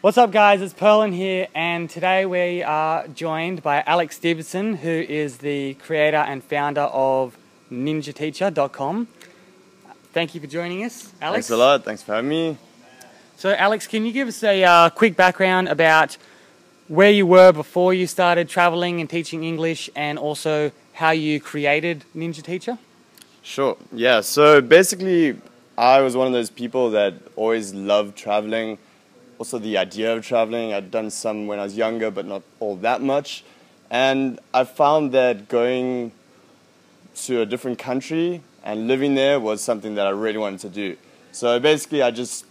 What's up, guys? It's Perlin here, and today we are joined by Alex Stevenson, who is the creator and founder of ninjateacher.com. Thank you for joining us, Alex. Thanks a lot. Thanks for having me. So, Alex, can you give us a quick background about where you were before you started traveling and teaching English, and also how you created Ninja Teacher? Sure. Yeah, so basically I was one of those people that always loved traveling. Also the idea of traveling. I'd done some when I was younger, but not all that much. And I found that going to a different country and living there was something that I really wanted to do. So basically I just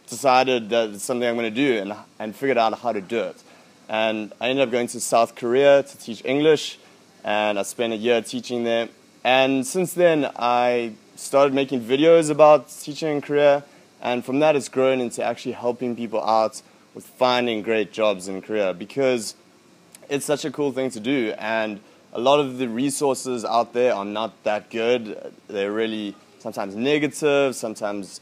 decided that it's something I'm going to do and figured out how to do it. And I ended up going to South Korea to teach English, and I spent a year teaching there. And since then I started making videos about teaching in Korea. And from that, it's grown into actually helping people out with finding great jobs in Korea, because it's such a cool thing to do. And a lot of the resources out there are not that good. They're really sometimes negative, sometimes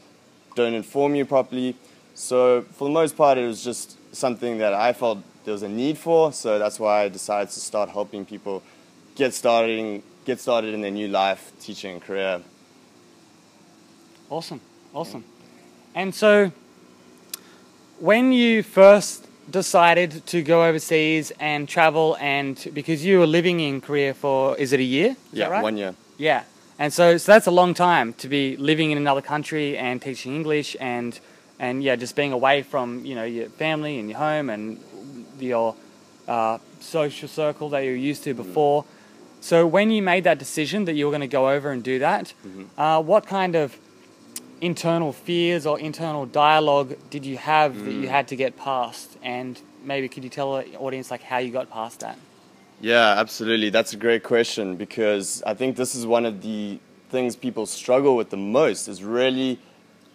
don't inform you properly. So for the most part, it was just something that I felt there was a need for. So that's why I decided to start helping people get started in their new life teaching in Korea. Awesome. And so, when you first decided to go overseas and travel, and because you were living in Korea for, is it a year? Is that right? 1 year. Yeah. And so that's a long time to be living in another country and teaching English and yeah, just being away from, you know, your family and your home and your social circle that you're used to before. So when you made that decision that you were going to go over and do that, what kind of internal fears or internal dialogue did you have that you had to get past? And maybe could you tell the audience like how you got past that? Yeah, absolutely. That's a great question, because I think this is one of the things people struggle with the most, is really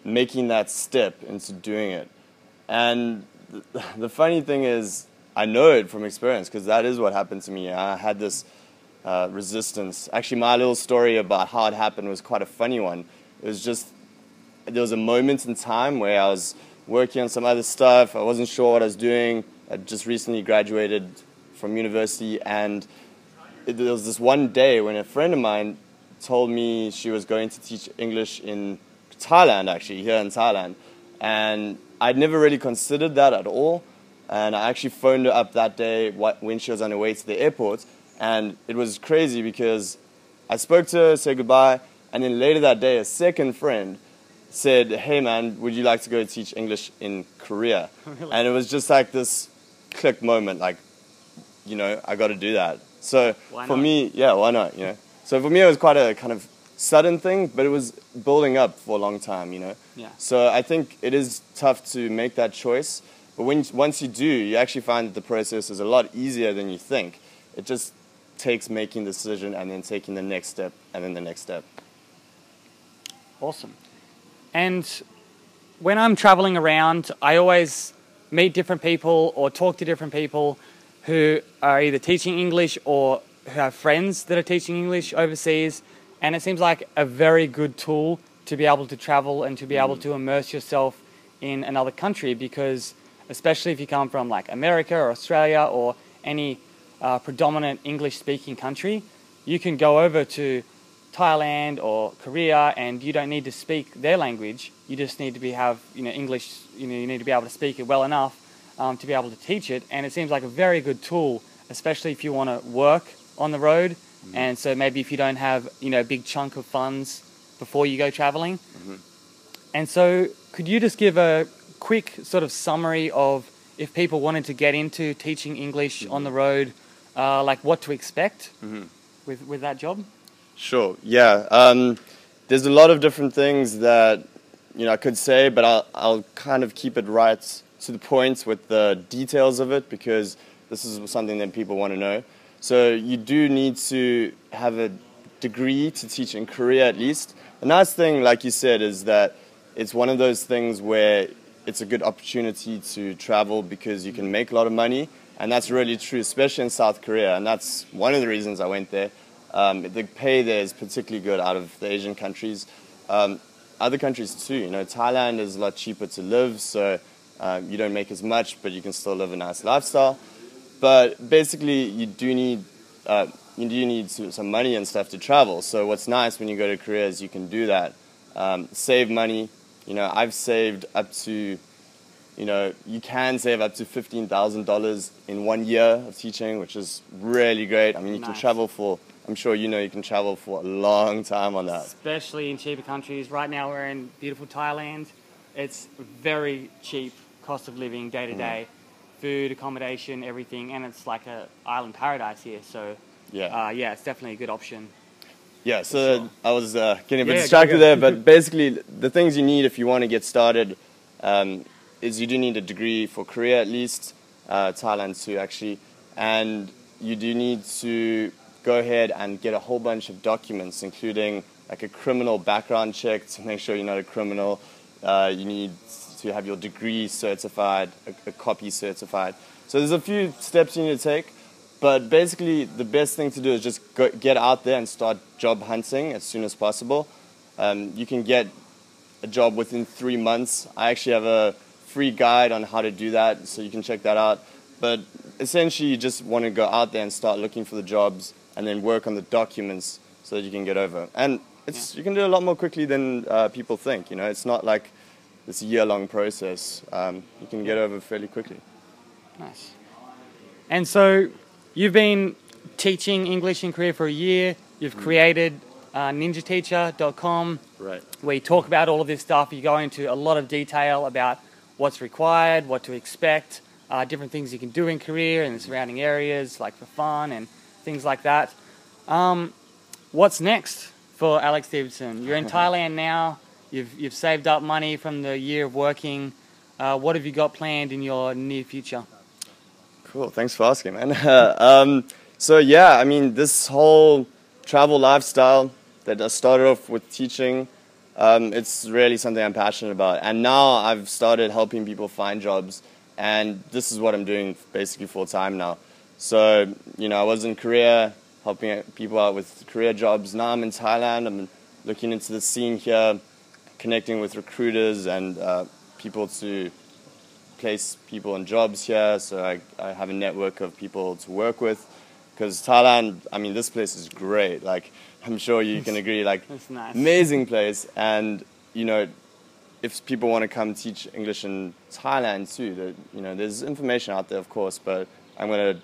making that step into doing it. And the funny thing is, I know it from experience, because that is what happened to me. I had this resistance. Actually, my little story about how it happened was quite a funny one. It was just, there was a moment in time where I was working on some other stuff. I wasn't sure what I was doing. I just recently graduated from university, and there was this one day when a friend of mine told me she was going to teach English in Thailand, actually, here in Thailand. And I'd never really considered that at all. And I actually phoned her up that day when she was on her way to the airport. And it was crazy because I spoke to her, said goodbye, and then later that day, a second friend said, "Hey man, would you like to go teach English in Korea?" Really? And it was just like this click moment, like, you know, I got to do that. So for me, yeah, why not, you know? So for me, it was quite a kind of sudden thing, but it was building up for a long time, you know? Yeah. So I think it is tough to make that choice, but once you do, you actually find that the process is a lot easier than you think. It just takes making the decision and then taking the next step and then the next step. Awesome. And when I'm traveling around, I always meet different people or talk to different people who are either teaching English or who have friends that are teaching English overseas. And it seems like a very good tool to be able to travel and to be able to immerse yourself in another country, because especially if you come from like America or Australia or any predominant English-speaking country, you can go over to Thailand or Korea and you don't need to speak their language. You just need to have English. You need to be able to speak it well enough to be able to teach it. And it seems like a very good tool, especially if you want to work on the road. And so maybe if you don't have a big chunk of funds before you go traveling. And so could you just give a quick sort of summary of, if people wanted to get into teaching English on the road, like what to expect with that job? Sure, yeah. There's a lot of different things that I could say, but I'll kind of keep it right to the point with the details of it, because this is something that people want to know. So you do need to have a degree to teach in Korea at least. The nice thing, like you said, is that it's one of those things where it's a good opportunity to travel because you can make a lot of money, and that's really true, especially in South Korea, and that's one of the reasons I went there. The pay there is particularly good out of the Asian countries. Other countries too, Thailand is a lot cheaper to live, so You don't make as much, but you can still live a nice lifestyle. But basically, you do need some money and stuff to travel. So what's nice when you go to Korea is you can do that. Save money. I've saved up to, you can save up to $15,000 in 1 year of teaching, which is really great. I mean, you can travel for, I'm sure you can travel for a long time on that. Especially in cheaper countries. Right now we're in beautiful Thailand. It's very cheap cost of living day to day. Food, accommodation, everything, and it's like an island paradise here. So yeah, it's definitely a good option. Yeah, so sure. I was getting a bit distracted there, but basically the things you need if you want to get started is you do need a degree for Korea at least, Thailand too actually, and you do need to go ahead and get a whole bunch of documents, including like a criminal background check to make sure you're not a criminal. You need to have your degree certified, a copy certified. So there's a few steps you need to take. But basically, the best thing to do is just get out there and start job hunting as soon as possible. You can get a job within 3 months. I actually have a free guide on how to do that, so you can check that out. But essentially, you just want to go out there and start looking for the jobs and then work on the documents so that you can get over. And you can do it a lot more quickly than people think. It's not like this year-long process. You can get over fairly quickly. Nice. And so, you've been teaching English in Korea for a year. You've created ninjateacher.com, right, where you talk about all of this stuff. You go into a lot of detail about what's required, what to expect, different things you can do in Korea and the surrounding areas, like for fun and things like that. What's next for Alex Stevenson? You're in Thailand now. You've saved up money from the year of working. What have you got planned in your near future? Cool, thanks for asking, man. So yeah, I mean, this whole travel lifestyle that I started off with teaching, it's really something I'm passionate about. And now I've started helping people find jobs, and this is what I'm doing basically full time now. So, I was in Korea helping people out with career jobs. Now I'm in Thailand. I'm looking into the scene here, connecting with recruiters and people to place people in jobs here, so I have a network of people to work with. Because Thailand, I mean, this place is great. Like, I'm sure you can agree. Like, it's nice. Amazing place. And if people want to come teach English in Thailand too, there's information out there, of course. But I'm going to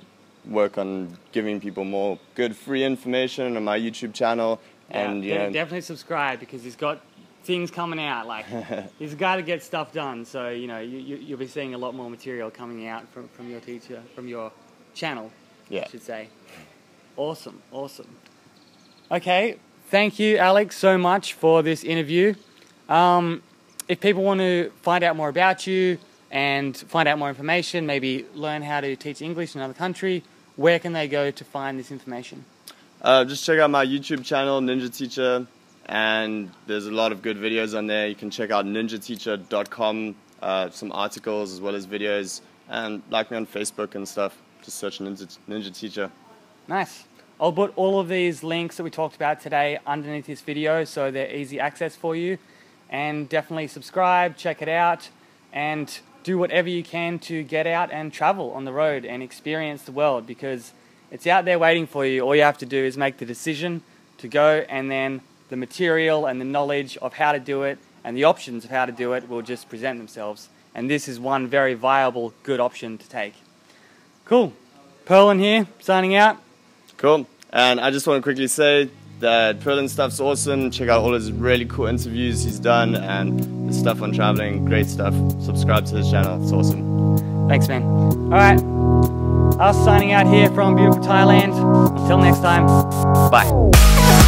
work on giving people more good free information on my YouTube channel. Yeah, and definitely subscribe, because he's got things coming out. Like, he's got to get stuff done. So you'll be seeing a lot more material coming out from your channel. Yeah. I should say. Awesome. Okay, thank you, Alex, so much for this interview. If people want to find out more about you and find out more information, maybe learn how to teach English in another country, where can they go to find this information? Just check out my YouTube channel, Ninja Teacher, and there's a lot of good videos on there. You can check out ninjateacher.com, some articles as well as videos, and like me on Facebook and stuff. Just search Ninja Teacher. Nice. I'll put all of these links that we talked about today underneath this video so they're easy access for you. And definitely subscribe, check it out, and do whatever you can to get out and travel on the road and experience the world, because it's out there waiting for you. All you have to do is make the decision to go, and then the material and the knowledge of how to do it and the options of how to do it will just present themselves. And this is one very viable, good option to take. Cool. Perlin here, signing out. Cool. And I just want to quickly say that Perlin's stuff's awesome. Check out all his really cool interviews he's done and his stuff on traveling. Great stuff. Subscribe to his channel. It's awesome. Thanks, man. All right. Us signing out here from beautiful Thailand. Until next time. Bye.